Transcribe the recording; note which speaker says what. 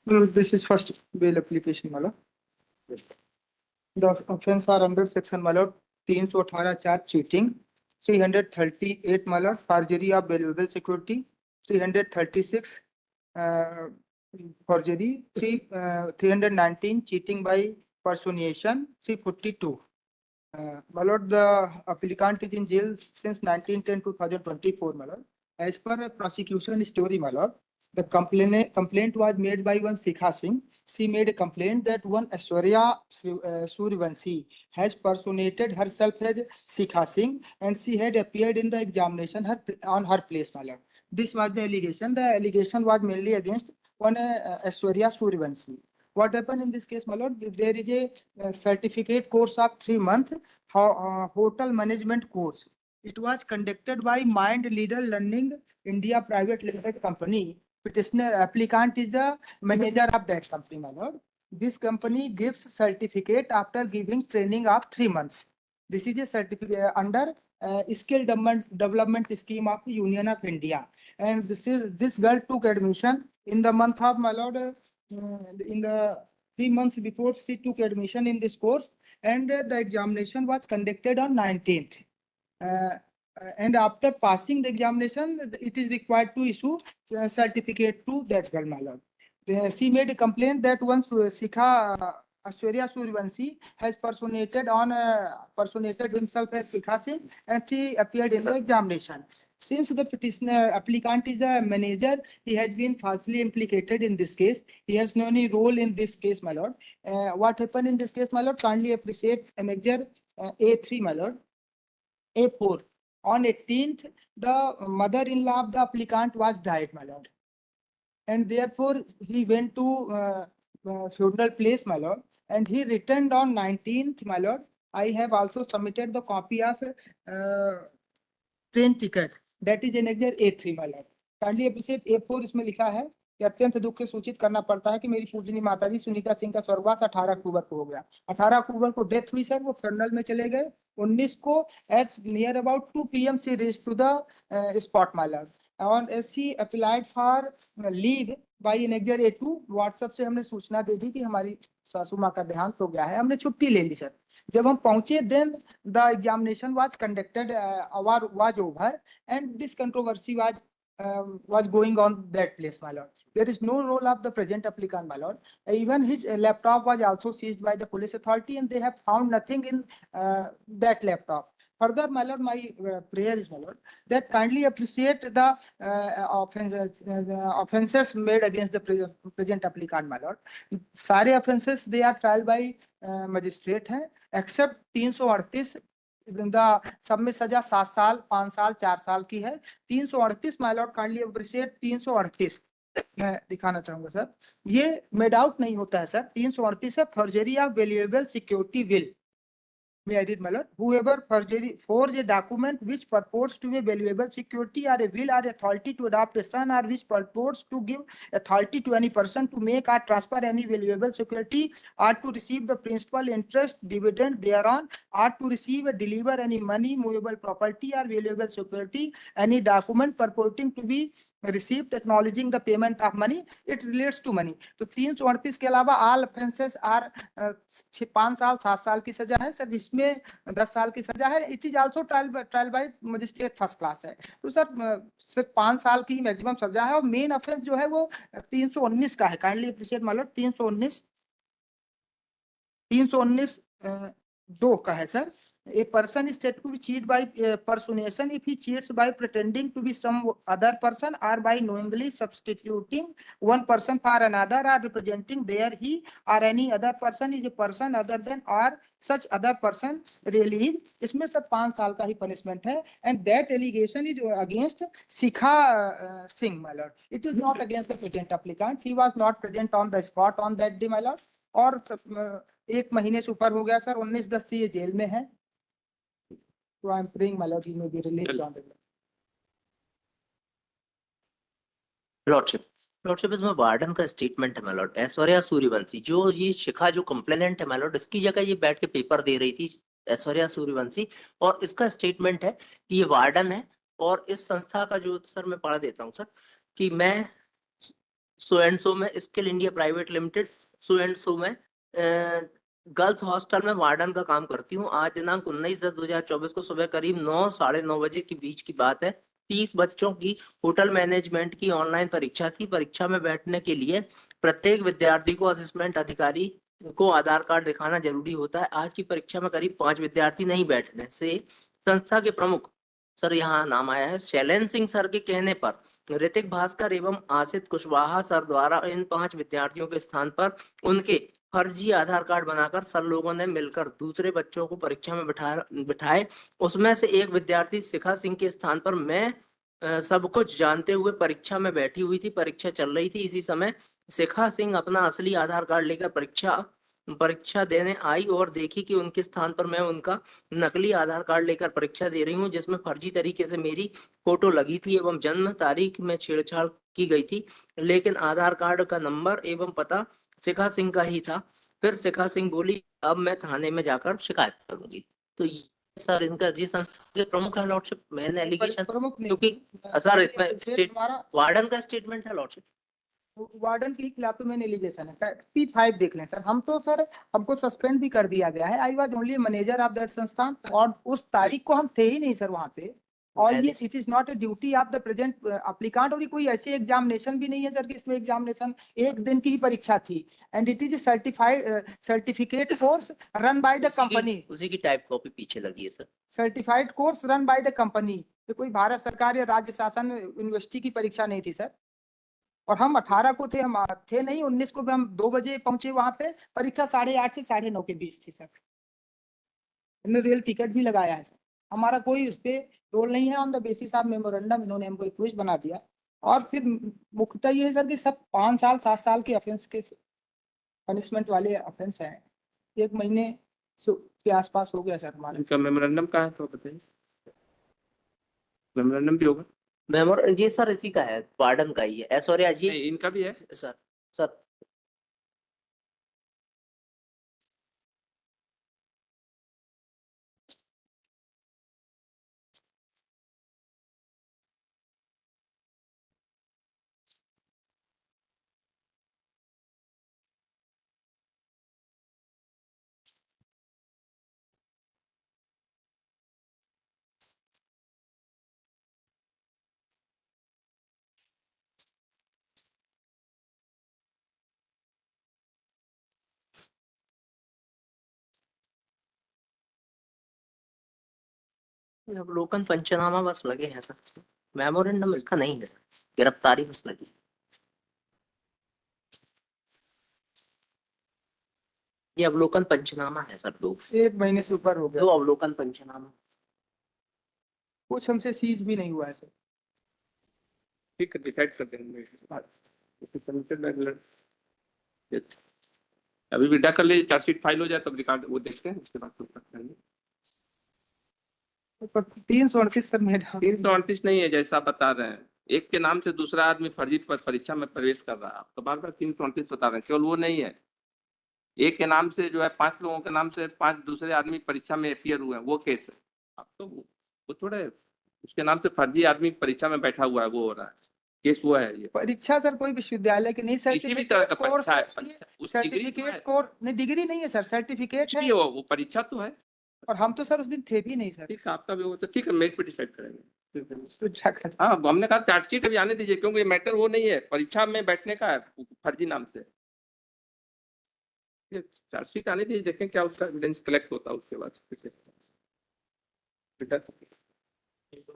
Speaker 1: This is first bail application वाला. The offence are under section मतलब 318 cheating, 338 मतलब forgery of valuable security, 336 forgery, 319 cheating by personation, 342. My lord, the applicant is in jail since 1910-2024, my lord. As per prosecution story, my lord, the complaint was made by one Sikha Singh. She made a complaint that one Aishwarya Suryavanshi has personated herself as Sikha Singh and she had appeared in the examination on her place, my lord. This was the allegation. The allegation was mainly against one Aishwarya Suryavanshi. What happened in this case, my lord? There is a certificate course of 3 months, hotel management course. It was conducted by Mind Leader Learning India Private Limited Company. Petitioner applicant is the manager of that company, my lord. This company gives certificate after giving training of 3 months. This is a certificate under skill development scheme of Union of India. And this girl took admission in the month of, my lord, in the 3 months before she took admission in this course, and the examination was conducted on 19th. And after passing the examination, it is required to issue certificate to that girl, my lord. She made a complaint that one Sikha Aishwarya Suryavanshi has personated himself as Sikha Singh, and she appeared in the examination. Since the petitioner applicant is a manager, he has been falsely implicated in this case. He has no any role in this case, my lord. What happened in this case, my lord? Kindly appreciate Annexure A3, my lord. A4. On 18th, the mother-in-law of the applicant was died, my lord. And therefore, he went to funeral place, my lord, and he returned on 19th, my lord. I have also submitted the copy of train ticket. That is Annexure A3, my lord. Kindly appreciate A4 इसमें लिखा है कि अत्यंत दुख से सूचित करना पड़ता है कि मेरी पूजनी माताजी सुनीता सिंह का स्वर्गवास 18 अक्टूबर को हो गया. 18 अक्टूबर को डेथ हुई सर, वो फ्यूनरल में चले गए. 19 को at near about 2 PM she reach to the spot, my lord. और she applied for leave by annexure A2. WhatsApp से हमने सूचना दे दी कि हमारी सासू माँ का देहांत हो गया है, हमने छुट्टी ले ली सर. जब हम पहुंचे, then the examination was conducted, was over, and this controversy was going on that place, my lord. There is no role of the present applicant, my lord. Even his laptop was also seized by the police authority, and they have found nothing in that laptop. Further, my lord, my prayer is, my lord, that kindly appreciate the offenses made against the present applicant, my lord. सारे offenses they are tried by magistrate हैं, except 338. सब में सजा 7 साल, 5 साल, 4 साल की है. 338, माय लॉर्ड, काइंडली अप्रिशिएट 338 मैं दिखाना चाहूंगा सर. ये मेड आउट नहीं होता है सर. 338 है forgery of valuable security will. May I read, my lord? Whoever forge a document which purports to be valuable security or a will or authority to adopt a son, or which purports to give authority to any person to make or transfer any valuable security, or to receive the principal, interest, dividend thereon, or to receive or deliver any money, movable property or valuable security, any document purporting to be received acknowledging the payment of money, it relates to money. तो 338 के अलावा all offenses are 5 साल 7 साल की सजा है sir. इसमें 10 साल की सजा है. It is also trial by magistrate first class है. तो सर सिर्फ 5 साल की मैक्सिमम सजा है. और मेन ऑफेंस जो है वो 319 का है. Kindly appreciate my Lord. 319 2 का है sir. A person is said to be cheated by personation if he cheats by pretending to be some other person, or by knowingly substituting one person for another, or representing there he or any other person is a person other than or such other person really is. इसमें sir 5 साल का ही punishment है. And that allegation is against Sikha Singh, my lord. It is not against the present applicant. He was not present on the spot on that day, my lord. और 1 महीने से ऊपर हो गया सर. 19/10 से ये जेल में है. So I am praying, my lord, he may be released on the
Speaker 2: lordship इसमें वार्डन का स्टेटमेंट है माय लॉर्ड. ऐश्वर्या सूर्यवंशी जो ये शिखा जो कंप्लेनेंट है माय लॉर्ड, इसकी जगह ये बैठ के पेपर दे रही थी ऐश्वर्या सूर्यवंशी. और इसका स्टेटमेंट है कि ये वार्डन है. और इस संस्था का जो सर मैं पढ़ा देता हूँ सर कि मैं सो एंड सो में skill India private limited so and so में गर्ल्स हॉस्टल में वार्डन का काम करती हूँ। आज दिनांक 19/10/2024 को सुबह करीब 9 साढ़े 9 बजे के बीच की बात है। 30 बच्चों की होटल मैनेजमेंट की ऑनलाइन परीक्षा थी। परीक्षा में बैठने के लिए प्रत्येक विद्यार्थी को असिस्मेंट अधिकारी को आधार कार्ड दिखाना जरूरी होता है। आज की परीक्षा में करीब 5 विद्यार्थी नहीं बैठने से संस्था के प्रमुख सर, यहाँ नाम आया है, शैलेंद्र सिंह सर के कहने पर ऋतिक भास्कर एवं आशित कुशवाहा सर द्वारा इन 5 विद्यार्थियों के स्थान पर उनके फर्जी आधार कार्ड बनाकर सर लोगों ने मिलकर दूसरे बच्चों को परीक्षा में बिठाए। उसमें से एक विद्यार्थी शिखा सिंह के स्थान पर मैं सब कुछ जानते हुए परीक्षा में बैठी हुई थी। परीक्षा चल रही थी। इसी समय शिखा सिंह अपना असली आधार कार्ड लेकर परीक्षा देने आई और देखी कि उनके स्थान पर मैं उनका नकली आधार कार्ड लेकर परीक्षा दे रही हूँ, जिसमें फर्जी तरीके से मेरी फोटो लगी थी एवं जन्म तारीख में छेड़छाड़ की गई थी, लेकिन आधार कार्ड का नंबर एवं पता शिखा सिंह का ही था। फिर शिखा सिंह बोली, अब मैं थाने में जाकर शिकायत करूंगी। तो ये सर इनका जी संस्था के प्रमुख है लॉर्डशिप, मैन एलिगेशन,
Speaker 1: प्रमुख नहीं,
Speaker 2: क्योंकि सर इसमें स्टेट
Speaker 1: हमारा
Speaker 2: वार्डन का स्टेटमेंट है लॉर्डशिप।
Speaker 1: वार्डन के खिलाफ तो मैंने एलिगेशन है। P5 देख लें सर, हम तो सर हमको सस्पेंड भी कर दिया गया है। I was only manager of that संस्थान और उस तारीख को हम थे ही नहीं सर वहाँ पे। और ये it is not a duty of the present applicant, और ये कोई ऐसी एग्जामिनेशन भी नहीं है सर कि इसमें एग्जामिनेशन एक दिन की ही परीक्षा थी। And it is A certificate course run by the company.
Speaker 2: उसी की टाइप कॉपी पीछे लगी है sir.
Speaker 1: Certified course run by the company. ये कोई भारत सरकार या राज्य शासन यूनिवर्सिटी की परीक्षा नहीं थी सर। और हम 18 को थे, हम थे नहीं। 19 को भी हम 2 बजे पहुंचे वहां पे। परीक्षा 8:30 से 9:30 के बीच थी सर। हमने रेल टिकट भी लगाया है सर। हमारा कोई उस पे रोल नहीं है। On the basis of memorandum इन्होंने हमको एक बना दिया। और फिर मुख्यतः ये है सर कि सब 5 साल 7 साल के ऑफेंस के पनिशमेंट वाले ऑफेंस हैं। 1 महीने के आसपास हो गया सर हमारा।
Speaker 3: इनका मेमोरेंडम कहाँ है तो बताइए। मेमोरेंडम भी होगा।
Speaker 2: ये सर इसी का है, वार्डन का ही है। ऐश्वर्या जी
Speaker 3: नहीं, इनका भी है
Speaker 2: सर। सर अवलोकन पंचनामा बस लगे हैं सर, मेमोरेंडम इसका नहीं है सर, गिरफ्तारी बस लगी। ये अवलोकन पंचनामा है सर,
Speaker 1: 1 महीने से ऊपर हो गया।
Speaker 2: 2 अवलोकन पंचनामा।
Speaker 1: कुछ हमसे सीज भी नहीं हुआ है सर।
Speaker 3: ठीक है, डिसाइड कर देंगे। अभी विड्रा कर लीजिए, चार्जशीट फाइल हो जाए तब रिकॉर्ड वो देखते हैं, उसके बाद तो करेंगे।
Speaker 1: 338 सर मैडम।
Speaker 3: 338 नहीं है जैसा आप बता रहे हैं। एक के नाम से दूसरा आदमी फर्जी परीक्षा में प्रवेश कर रहा है, आप तो बार बार 338 बता रहे हैं। केवल वो नहीं है, एक के नाम से जो है 5 लोगों के नाम से 5 दूसरे आदमी परीक्षा में अपियर हुए हैं, वो केस है। आप तो वो थोड़े उसके नाम से फर्जी आदमी परीक्षा में बैठा हुआ है, वो हो रहा है केस, वो है ये।
Speaker 1: परीक्षा सर कोई विश्वविद्यालय की नहीं,
Speaker 3: किसी भी तरह का परीक्षा है, उस डिग्री
Speaker 1: सर्टिफिकेट कोर्स नहीं, डिग्री नहीं है सर, सर्टिफिकेट है।
Speaker 3: वो परीक्षा तो है।
Speaker 1: और हम तो सर उस दिन थे भी नहीं सर।
Speaker 3: ठीक है, आपका भी हो तो ठीक है, मेरिट पे डिसाइड करेंगे।
Speaker 1: तो क्या करें?
Speaker 3: हाँ, हमने कहा चार्जशीट अभी आने दीजिए, क्योंकि ये मैटर वो नहीं है, परीक्षा में बैठने का है फर्जी नाम से। चार्जशीट आने दीजिए, देखें क्या उसका एविडेंस कलेक्ट होता है, उसके बाद